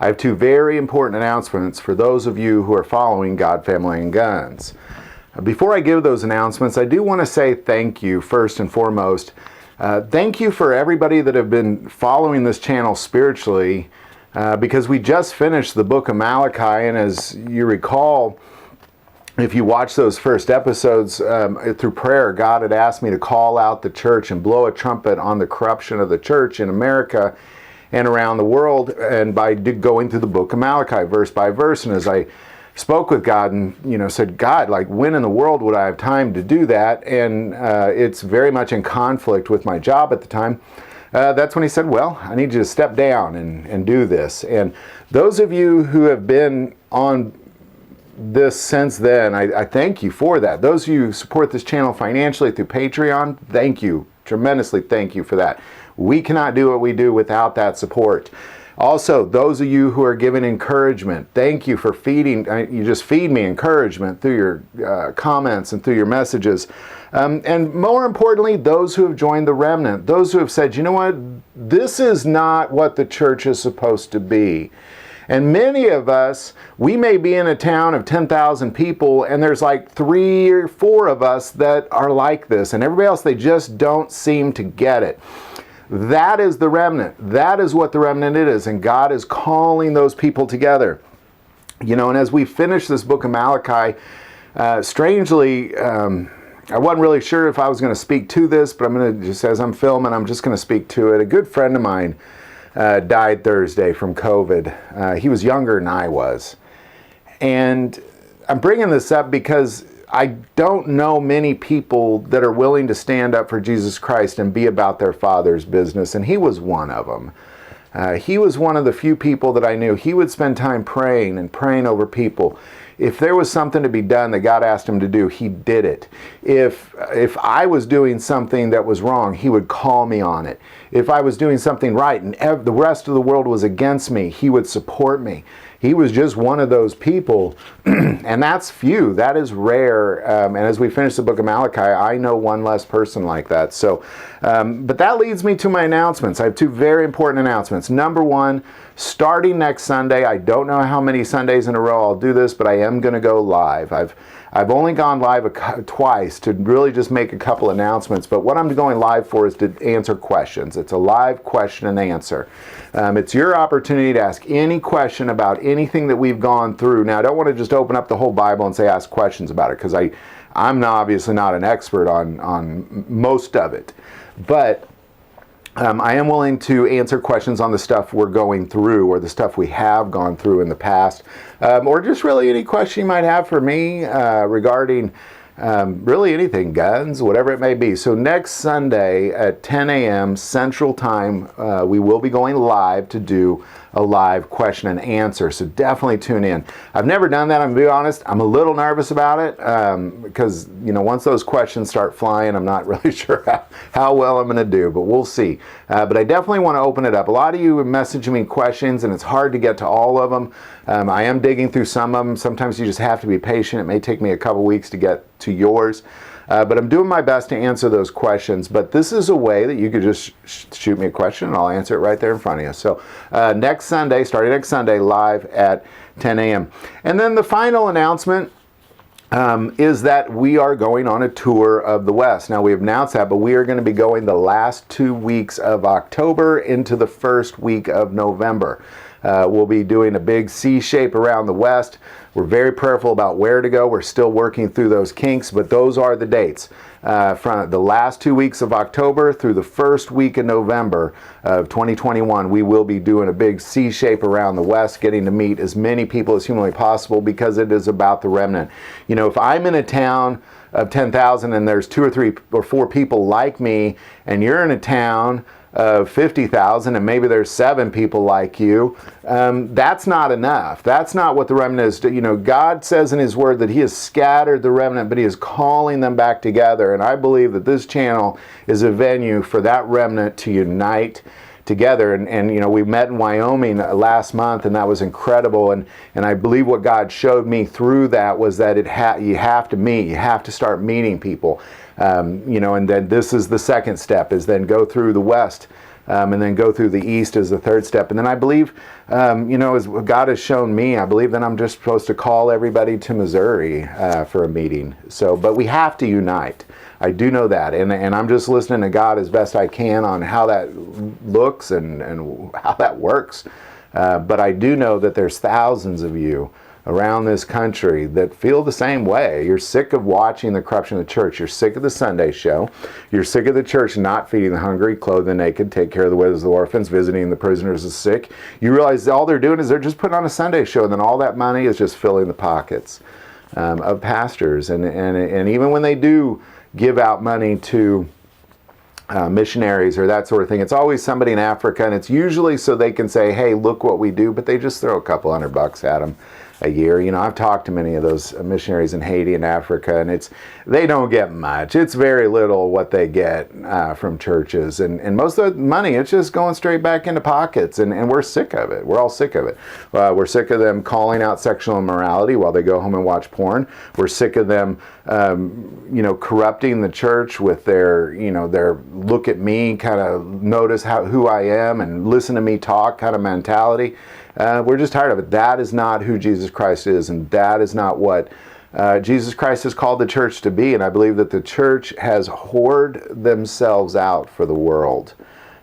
I have two very important announcements for those of you who are following God, Family, and Guns. Before I give those announcements, I do want to say thank you first and foremost. Thank you for everybody that have been following this channel spiritually, because we just finished the book of Malachi, and as you recall, if you watch those first episodes, through prayer, God had asked me to call out the church and blow a trumpet on the corruption of the church in America and around the world, and by going through the book of Malachi verse by verse. And as I spoke with God and said, God, like, when in the world would I have time to do that? And it's very much in conflict with my job at the time. That's when he said, well, I need you to step down and do this. And those of you who have been on this since then, I thank you for that. Those of you who support this channel financially through Patreon, thank you. Tremendously thank you for that. We cannot do what we do without that support. Also, those of you who are giving encouragement, thank you for feeding. You just feed me encouragement through your comments and through your messages. And more importantly, those who have joined the remnant, those who have said, you know what, this is not what the church is supposed to be. And many of us, we may be in a town of 10,000 people, and there's like 3 or 4 of us that are like this, and everybody else, they just don't seem to get it. That is the remnant. That is what the remnant is, and God is calling those people together. And as we finish this book of Malachi, strangely, I wasn't really sure if I was going to speak to this, but I'm going to, just as I'm filming, I'm just going to speak to it. A good friend of mine died Thursday from COVID. He was younger than I was. And I'm bringing this up because I don't know many people that are willing to stand up for Jesus Christ and be about their Father's business, and he was one of them. He was one of the few people that I knew. He would spend time praying and praying over people. If there was something to be done that God asked him to do, he did it. If I was doing something that was wrong, he would call me on it. If I was doing something right and the rest of the world was against me, he would support me. He was just one of those people, and that's few. That is rare. And as we finish the book of Malachi, I know one less person like that. So, but that leads me to my announcements. I have 2 very important announcements. Number 1, starting next Sunday, I don't know how many Sundays in a row I'll do this, but I am going to go live. I've only gone live twice to really just make a couple announcements, but what I'm going live for is to answer questions. It's a live question and answer. It's your opportunity to ask any question about anything that we've gone through. Now, I don't want to just open up the whole Bible and say ask questions about it, because I'm obviously not an expert on most of it, but I am willing to answer questions on the stuff we're going through or the stuff we have gone through in the past, or just really any question you might have for me regarding really anything, guns, whatever it may be. So next Sunday at 10 a.m. Central Time, we will be going live to do a live question and answer. So definitely tune in. I've never done that, I'm going to be honest. I'm a little nervous about it because, once those questions start flying, I'm not really sure how well I'm going to do, but we'll see. But I definitely want to open it up. A lot of you are messaging me questions, and it's hard to get to all of them. I am digging through some of them. Sometimes you just have to be patient. It may take me a couple weeks to get to yours. But I'm doing my best to answer those questions. But this is a way that you could just shoot me a question and I'll answer it right there in front of you. So next Sunday, starting next Sunday, live at 10 a.m. And then the final announcement is that we are going on a tour of the West. Now, we have announced that, but we are going to be going the last 2 weeks of October into the first week of November. We'll be doing a big C shape around the West. We're very prayerful about where to go. We're still working through those kinks, but those are the dates. From the last 2 weeks of October through the first week of November of 2021, we will be doing a big C shape around the West, getting to meet as many people as humanly possible, because it is about the remnant. If I'm in a town of 10,000 and there's 2 or 3 or 4 people like me, and you're in a town of 50,000 and maybe there's 7 people like you, that's not enough. That's not what the remnant is. God says in his word that he has scattered the remnant, but he is calling them back together. And I believe that this channel is a venue for that remnant to unite together. And we met in Wyoming last month, and that was incredible. And I believe what God showed me through that was that you have to meet. You have to start meeting people. And then this is the second step, is then go through the West and then go through the east as the third step. And then I believe, as God has shown me, I believe that I'm just supposed to call everybody to Missouri for a meeting. So, but we have to unite. I do know that, and I'm just listening to God as best I can on how that looks and how that works. But I do know that there's thousands of you around this country that feel the same way. You're sick of watching the corruption of the church. You're sick of the Sunday show. You're sick of the church not feeding the hungry, clothe the naked, take care of the widows, the orphans, visiting the prisoners, the sick. You realize all they're doing is they're just putting on a Sunday show, and then all that money is just filling the pockets of pastors. And even when they do give out money to missionaries or that sort of thing, it's always somebody in Africa, and it's usually so they can say, hey, look what we do, but they just throw a couple $100 at them a year. I've talked to many of those missionaries in Haiti and Africa, and they don't get much. It's very little what they get from churches, and most of the money, it's just going straight back into pockets, and we're sick of it. We're all sick of it. We're sick of them calling out sexual immorality while they go home and watch porn. We're sick of them corrupting the church with their look at me, kind of notice who I am and listen to me talk kind of mentality. We're just tired of it. That is not who Jesus Christ is, and that is not what Jesus Christ has called the church to be. And I believe that the church has whored themselves out for the world,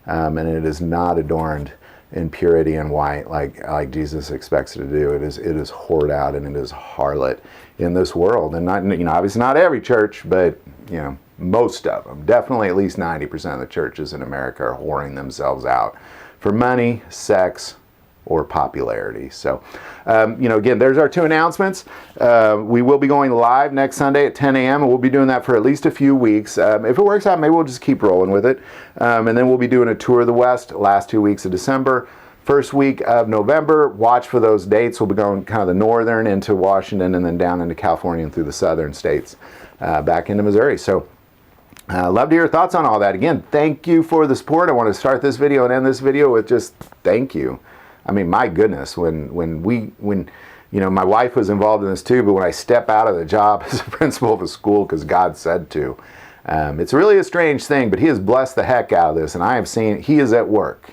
and it is not adorned in purity and white like Jesus expects it to do. It is whored out, and it is harlot in this world. And not obviously not every church, but most of them, definitely at least 90% of the churches in America are whoring themselves out for money, sex, or popularity. So, again, there's our two announcements. We will be going live next Sunday at 10 a.m., and we'll be doing that for at least a few weeks. If it works out, maybe we'll just keep rolling with it. And then we'll be doing a tour of the West last 2 weeks of December. First week of November, watch for those dates. We'll be going kind of the northern into Washington, and then down into California and through the southern states, back into Missouri. So, love to hear your thoughts on all that. Again, thank you for the support. I want to start this video and end this video with just thank you. I mean, my goodness, when my wife was involved in this too, but when I step out of the job as a principal of a school because God said to, it's really a strange thing, but He has blessed the heck out of this, and I have seen He is at work.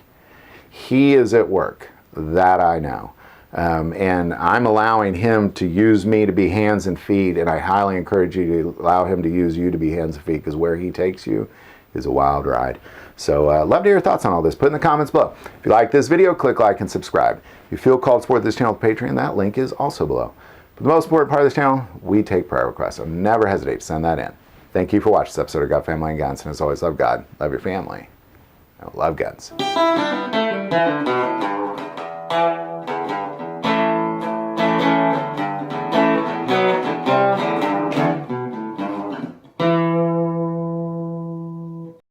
He is at work, that I know. And I'm allowing Him to use me to be hands and feet, and I highly encourage you to allow Him to use you to be hands and feet, because where He takes you is a wild ride. So love to hear your thoughts on all this. Put in the comments below. If you like this video, click like and subscribe. If you feel called to support this channel with Patreon, that link is also below. But the most important part of this channel, we take prayer requests, so never hesitate to send that in. Thank you for watching this episode of God, Family, and Guns. And as always, love God, love your family, and love guns.